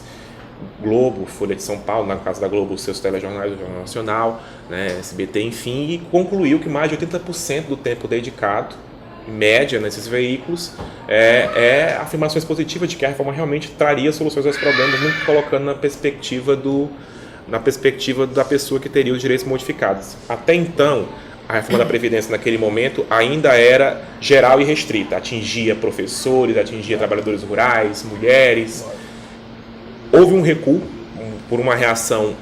Globo, Folha de São Paulo, no caso da Globo, os seus telejornais, o Jornal Nacional, né, SBT, enfim, e concluiu que mais de 80% do tempo dedicado, em média, nesses veículos, afirmações positivas de que a reforma realmente traria soluções aos problemas, nunca colocando na perspectiva da pessoa que teria os direitos modificados. Até então, a reforma da Previdência naquele momento ainda era geral e restrita, atingia professores, atingia trabalhadores rurais, mulheres. Houve um recuo por uma reação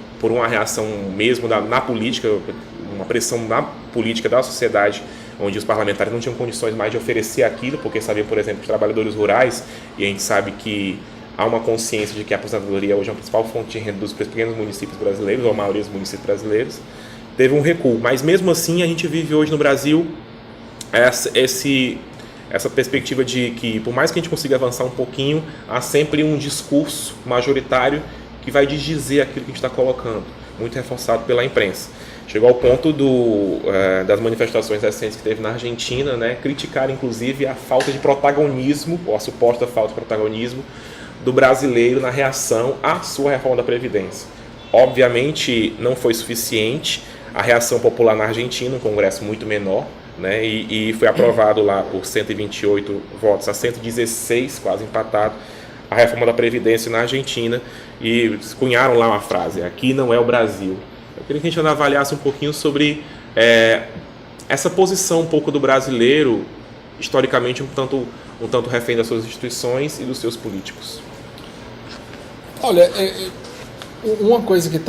mesmo na política, uma pressão na política da sociedade, onde os parlamentares não tinham condições mais de oferecer aquilo, porque sabiam, por exemplo, que os trabalhadores rurais, e a gente sabe que há uma consciência de que a aposentadoria hoje é a principal fonte de renda dos pequenos municípios brasileiros, ou a maioria dos municípios brasileiros, teve um recuo. Mas mesmo assim a gente vive hoje no Brasil essa perspectiva de que, por mais que a gente consiga avançar um pouquinho, há sempre um discurso majoritário que vai desdizer aquilo que a gente está colocando, muito reforçado pela imprensa. Chegou ao ponto das manifestações recentes que teve na Argentina, né, criticar inclusive a falta de protagonismo, ou a suposta falta de protagonismo do brasileiro na reação à sua reforma da Previdência. Obviamente não foi suficiente a reação popular na Argentina, um congresso muito menor, né, e foi aprovado lá por 128 votos a 116, quase empatado, a reforma da Previdência na Argentina, e cunharam lá uma frase: aqui não é o Brasil. Eu queria que a gente avaliasse um pouquinho sobre essa posição um pouco do brasileiro, historicamente um tanto refém das suas instituições e dos seus políticos. Olha, uma coisa que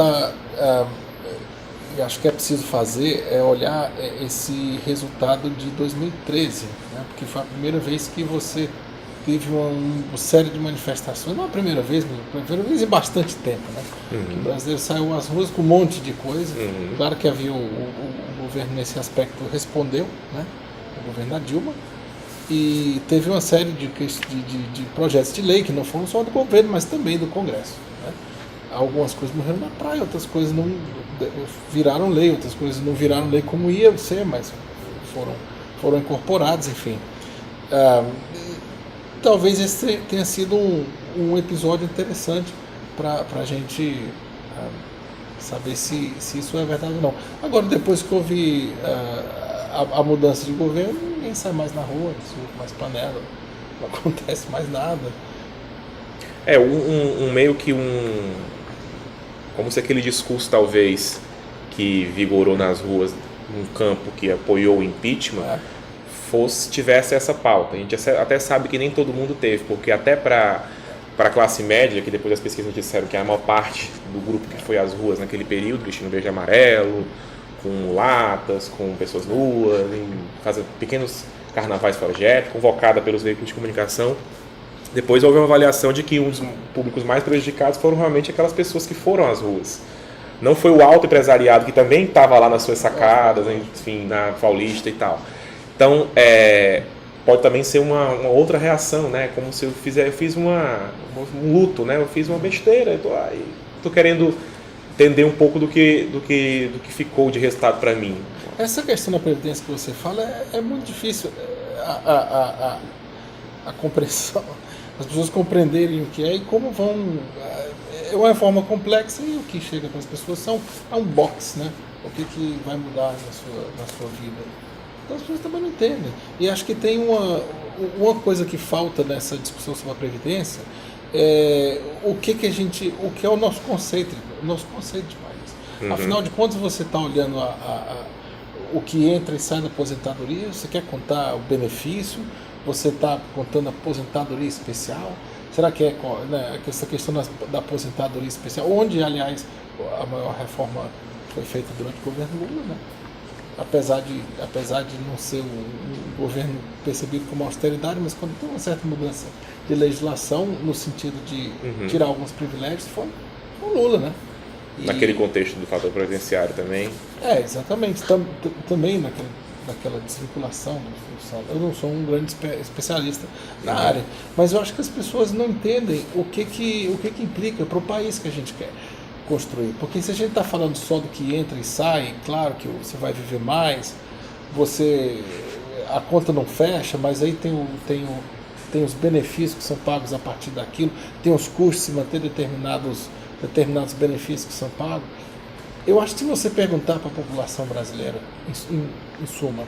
acho que é preciso fazer é olhar esse resultado de 2013, né? Porque foi a primeira vez que você teve uma série de manifestações, não a primeira vez, mas a primeira vez em bastante tempo, né? Que o brasileiro saiu às ruas com um monte de coisa. Claro que havia o governo nesse aspecto respondeu, né? O governo da Dilma, e teve uma série de projetos de lei que não foram só do governo, mas também do Congresso, né? Algumas coisas morreram na praia, outras coisas não viraram lei, outras coisas não viraram lei como ia ser, mas foram incorporadas, enfim. Talvez esse tenha sido um episódio interessante para a gente saber se isso é verdade ou não. Agora, depois que houve a mudança de governo, ninguém sai mais na rua, não se usa mais panela, não acontece mais nada. Meio que como se aquele discurso talvez que vigorou nas ruas, num campo que apoiou o impeachment, tivesse essa pauta. A gente até sabe que nem todo mundo teve, porque até para a classe média, que depois as pesquisas disseram que a maior parte do grupo que foi às ruas naquele período, vestindo verde e amarelo, com latas, com pessoas nuas, fazendo pequenos carnavais fora de época, convocada pelos veículos de comunicação. Depois houve uma avaliação de que um dos públicos mais prejudicados foram realmente aquelas pessoas que foram às ruas. Não foi o alto empresariado, que também estava lá nas suas sacadas, enfim, na Paulista e tal. Então, pode também ser uma outra reação, né? Como se eu fiz um luto, né? Eu fiz uma besteira, estou querendo entender um pouco do que ficou de resultado para mim. Essa questão da Previdência que você fala é muito difícil. A compreensão, as pessoas compreenderem o que é e como vão. É uma reforma complexa e o que chega para as pessoas é um box, né? O que vai mudar na sua vida. Então as pessoas também não entendem. E acho que tem uma coisa que falta nessa discussão sobre a Previdência, o que é o nosso conceito de país. Afinal de contas, você está olhando o que entra e sai da aposentadoria, você quer contar o benefício, você está contando a aposentadoria especial. Será que essa questão da aposentadoria especial, onde, aliás, a maior reforma foi feita durante o governo Lula, né? Apesar de não ser um governo percebido como austeridade, mas quando tem uma certa mudança de legislação, no sentido de tirar alguns privilégios, foi o Lula, né? Naquele contexto do fator previdenciário também. Exatamente. Também naquela desvinculação. Eu não sou um grande especialista na área, mas eu acho que as pessoas não entendem o que implica para o país que a gente quer construir. Porque se a gente está falando só do que entra e sai, claro que você vai viver mais, a conta não fecha, mas aí tem os benefícios que são pagos a partir daquilo, tem os custos de manter determinados benefícios que são pagos. Eu acho que se você perguntar para a população brasileira, em suma,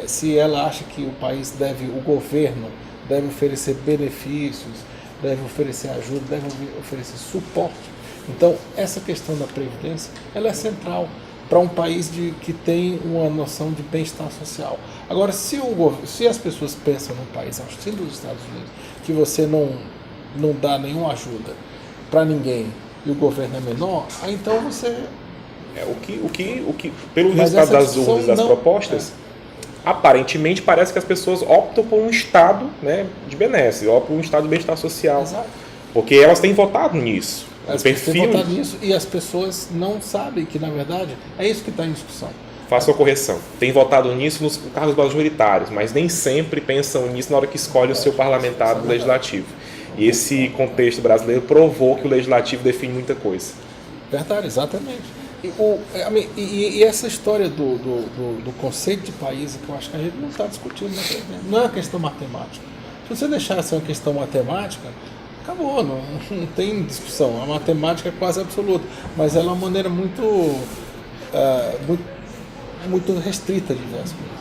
se ela acha que o governo deve oferecer benefícios, deve oferecer ajuda, deve oferecer suporte. Então, essa questão da Previdência, ela é central para um país que tem uma noção de bem-estar social. Agora, se as pessoas pensam num país ao estilo dos Estados Unidos, que você não dá nenhuma ajuda para ninguém e o governo é menor, aí então você... Pelo resultado das urnas das propostas, aparentemente parece que as pessoas optam por um estado, né, de benesse, optam por um estado de bem-estar social. Exato. Porque elas têm votado nisso. Elas têm votado nisso e as pessoas não sabem que, na verdade, é isso que está em discussão. faço a correção, tem votado nisso nos cargos majoritários, mas nem sempre pensam nisso na hora que escolhe o seu parlamentar do legislativo. E esse contexto brasileiro provou que o legislativo define muita coisa. Verdade, exatamente. E essa história do conceito de país, que eu acho que a gente não está discutindo, né? Não é uma questão matemática. Se você deixar essa uma questão matemática, acabou, não tem discussão. A matemática é quase absoluta, mas ela é uma maneira muito restrita de ver as coisas.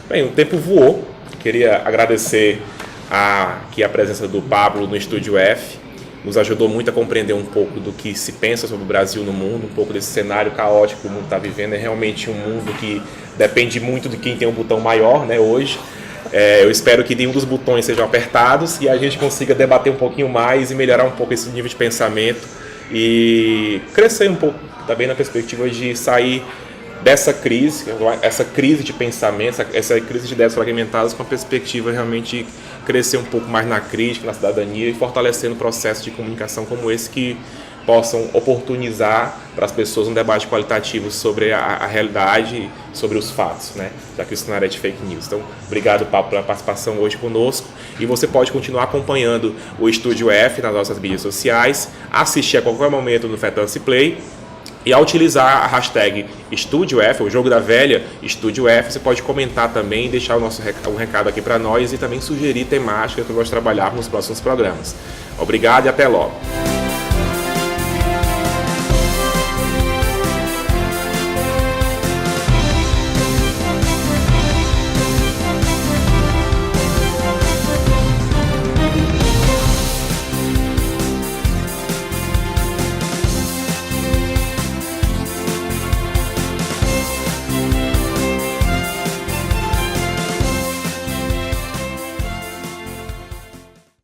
Bem, o tempo voou. Queria agradecer aqui a presença do Pablo no Estúdio F. Nos ajudou muito a compreender um pouco do que se pensa sobre o Brasil no mundo, um pouco desse cenário caótico que o mundo está vivendo. É realmente um mundo que depende muito de quem tem um botão maior, né, hoje. Eu espero que nenhum dos botões sejam apertados e a gente consiga debater um pouquinho mais e melhorar um pouco esse nível de pensamento e crescer um pouco também na perspectiva de sair dessa crise, essa crise de pensamento, essa crise de ideias fragmentadas, com a perspectiva realmente de crescer um pouco mais na crítica, na cidadania e fortalecendo processos de comunicação como esse que possam oportunizar para as pessoas um debate qualitativo sobre a realidade, sobre os fatos, né? Já que o cenário é de fake news. Então, obrigado, Pablo, pela participação hoje conosco. E você pode continuar acompanhando o Estúdio F nas nossas mídias sociais, assistir a qualquer momento no Fetance Play. E ao utilizar a hashtag Estúdio F, o jogo da velha, Estúdio F, você pode comentar também, deixar um recado aqui para nós e também sugerir temáticas que nós trabalharmos nos próximos programas. Obrigado e até logo!